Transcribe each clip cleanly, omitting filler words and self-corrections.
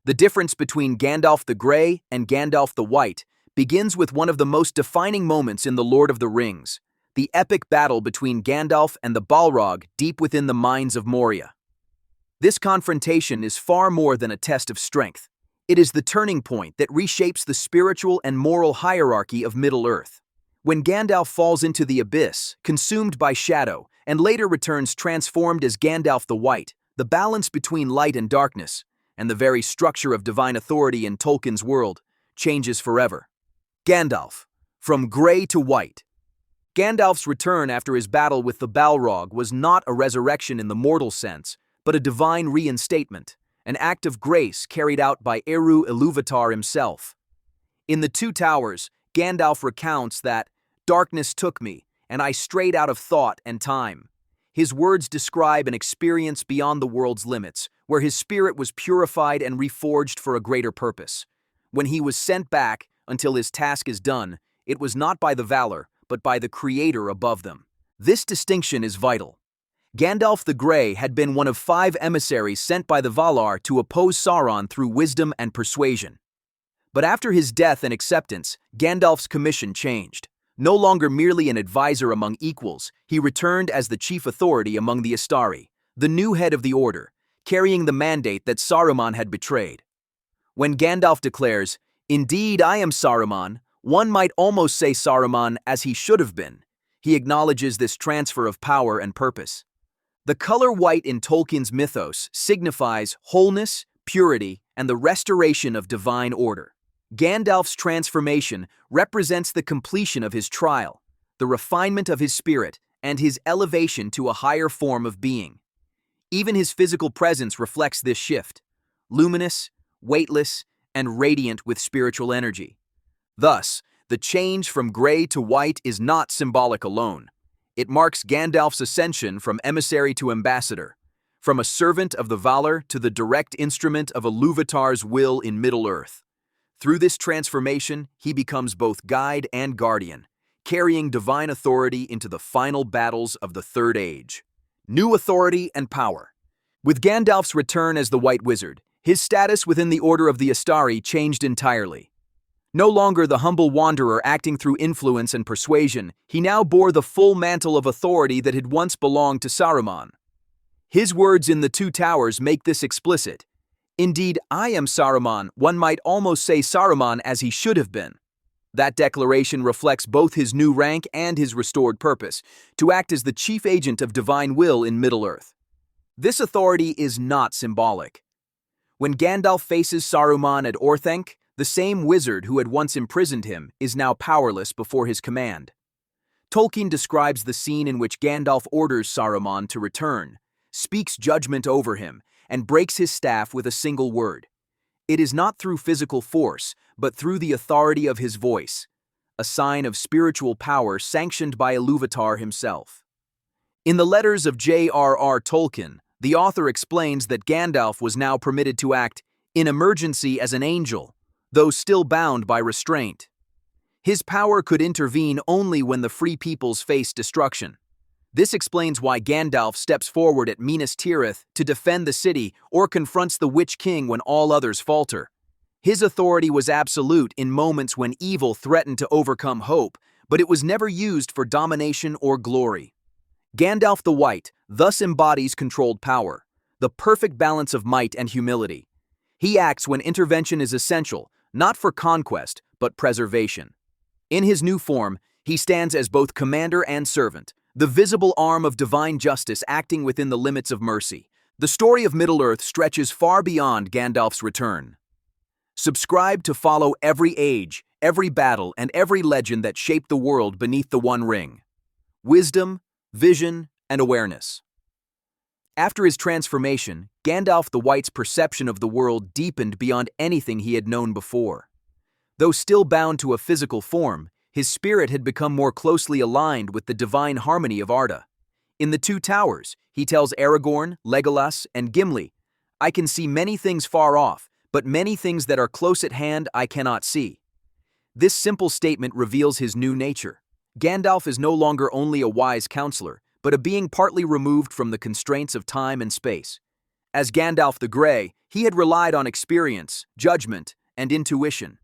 The difference between Gandalf the Grey and Gandalf the White begins with one of the most defining moments in The Lord of the Rings, the epic battle between Gandalf and the Balrog deep within the mines of Moria. This confrontation is far more than a test of strength. It is the turning point that reshapes the spiritual and moral hierarchy of Middle-earth. When Gandalf falls into the abyss, consumed by shadow, and later returns transformed as Gandalf the White, the balance between light and darkness, and the very structure of divine authority in Tolkien's world, changes forever. Gandalf, from grey to white. Gandalf's return after his battle with the Balrog was not a resurrection in the mortal sense, but a divine reinstatement, an act of grace carried out by Eru Ilúvatar himself. In The Two Towers, Gandalf recounts that, "Darkness took me, and I strayed out of thought and time." His words describe an experience beyond the world's limits, where his spirit was purified and reforged for a greater purpose. When he was sent back, until his task is done, it was not by the valor, but by the Creator above them. This distinction is vital. Gandalf the Grey had been one of 5 emissaries sent by the Valar to oppose Sauron through wisdom and persuasion. But after his death and acceptance, Gandalf's commission changed. No longer merely an advisor among equals, he returned as the chief authority among the Istari, the new head of the Order, carrying the mandate that Saruman had betrayed. When Gandalf declares, "Indeed, I am Saruman," one might almost say Saruman as he should have been. He acknowledges this transfer of power and purpose. The color white in Tolkien's mythos signifies wholeness, purity, and the restoration of divine order. Gandalf's transformation represents the completion of his trial, the refinement of his spirit, and his elevation to a higher form of being. Even his physical presence reflects this shift, luminous, weightless, and radiant with spiritual energy. Thus, the change from grey to white is not symbolic alone. It marks Gandalf's ascension from emissary to ambassador, from a servant of the Valar to the direct instrument of Ilúvatar's will in Middle-earth. Through this transformation, he becomes both guide and guardian, carrying divine authority into the final battles of the Third Age. New authority and power. With Gandalf's return as the White Wizard, his status within the Order of the Istari changed entirely. No longer the humble wanderer acting through influence and persuasion, he now bore the full mantle of authority that had once belonged to Saruman. His words in The Two Towers make this explicit. "Indeed, I am Saruman," one might almost say Saruman as he should have been. That declaration reflects both his new rank and his restored purpose, to act as the chief agent of divine will in Middle-earth. This authority is not symbolic. When Gandalf faces Saruman at Orthanc, the same wizard who had once imprisoned him is now powerless before his command. Tolkien describes the scene in which Gandalf orders Saruman to return, speaks judgment over him, and breaks his staff with a single word. It is not through physical force, but through the authority of his voice, a sign of spiritual power sanctioned by Ilúvatar himself. In the Letters of J.R.R. Tolkien, the author explains that Gandalf was now permitted to act in emergency as an angel, though still bound by restraint. His power could intervene only when the free peoples faced destruction. This explains why Gandalf steps forward at Minas Tirith to defend the city or confronts the Witch King when all others falter. His authority was absolute in moments when evil threatened to overcome hope, but it was never used for domination or glory. Gandalf the White thus embodies controlled power, the perfect balance of might and humility. He acts when intervention is essential, not for conquest, but preservation. In his new form, he stands as both commander and servant, the visible arm of divine justice acting within the limits of mercy. The story of Middle-earth stretches far beyond Gandalf's return. Subscribe to follow every age, every battle, and every legend that shaped the world beneath the One Ring. Wisdom, vision, and awareness. After his transformation, Gandalf the White's perception of the world deepened beyond anything he had known before. Though still bound to a physical form, his spirit had become more closely aligned with the divine harmony of Arda. In The Two Towers, he tells Aragorn, Legolas, and Gimli, "I can see many things far off, but many things that are close at hand I cannot see." This simple statement reveals his new nature. Gandalf is no longer only a wise counselor, but a being partly removed from the constraints of time and space. As Gandalf the Grey, he had relied on experience, judgment, and intuition.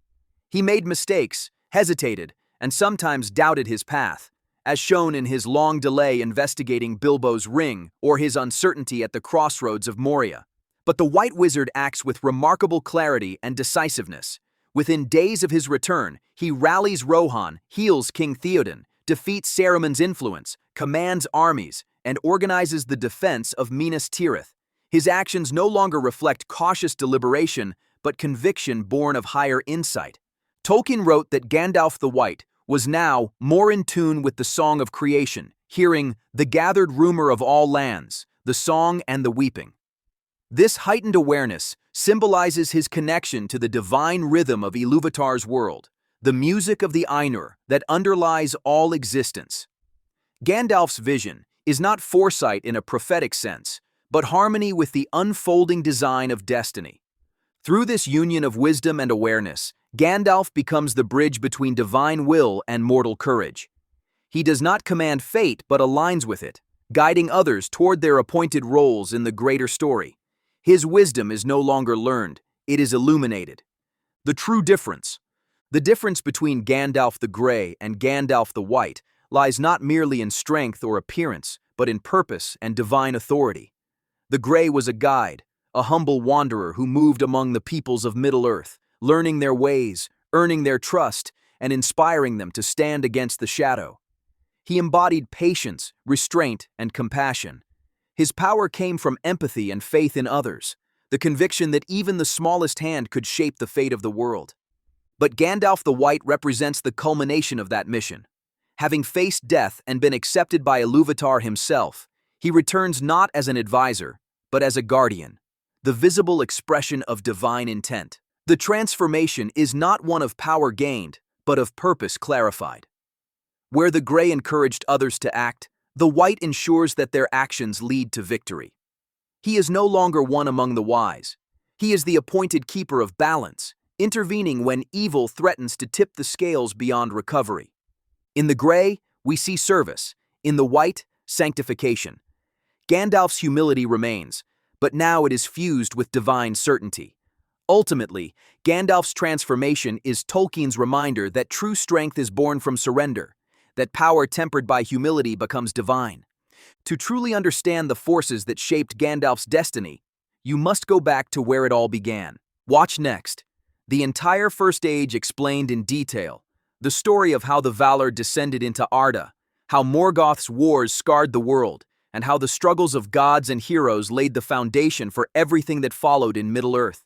He made mistakes, hesitated, and sometimes doubted his path, as shown in his long delay investigating Bilbo's ring or his uncertainty at the crossroads of Moria. But the White Wizard acts with remarkable clarity and decisiveness. Within days of his return, he rallies Rohan, heals King Theoden, defeats Saruman's influence, commands armies, and organizes the defense of Minas Tirith. His actions no longer reflect cautious deliberation, but conviction born of higher insight. Tolkien wrote that Gandalf the White was now more in tune with the song of creation, hearing the gathered rumor of all lands, the song and the weeping. This heightened awareness symbolizes his connection to the divine rhythm of Ilúvatar's world, the music of the Ainur that underlies all existence. Gandalf's vision is not foresight in a prophetic sense, but harmony with the unfolding design of destiny. Through this union of wisdom and awareness, Gandalf becomes the bridge between divine will and mortal courage. He does not command fate but aligns with it, guiding others toward their appointed roles in the greater story. His wisdom is no longer learned, it is illuminated. The true difference. The difference between Gandalf the Grey and Gandalf the White lies not merely in strength or appearance, but in purpose and divine authority. The Grey was a guide, a humble wanderer who moved among the peoples of Middle-earth, learning their ways, earning their trust, and inspiring them to stand against the shadow. He embodied patience, restraint, and compassion. His power came from empathy and faith in others, the conviction that even the smallest hand could shape the fate of the world. But Gandalf the White represents the culmination of that mission. Having faced death and been accepted by Ilúvatar himself, he returns not as an advisor, but as a guardian, the visible expression of divine intent. The transformation is not one of power gained, but of purpose clarified. Where the Grey encouraged others to act, the White ensures that their actions lead to victory. He is no longer one among the wise. He is the appointed keeper of balance, intervening when evil threatens to tip the scales beyond recovery. In the Grey, we see service. In the White, sanctification. Gandalf's humility remains, but now it is fused with divine certainty. Ultimately, Gandalf's transformation is Tolkien's reminder that true strength is born from surrender, that power tempered by humility becomes divine. To truly understand the forces that shaped Gandalf's destiny, you must go back to where it all began. Watch next. The entire First Age explained in detail, the story of how the Valar descended into Arda, how Morgoth's wars scarred the world, and how the struggles of gods and heroes laid the foundation for everything that followed in Middle-earth.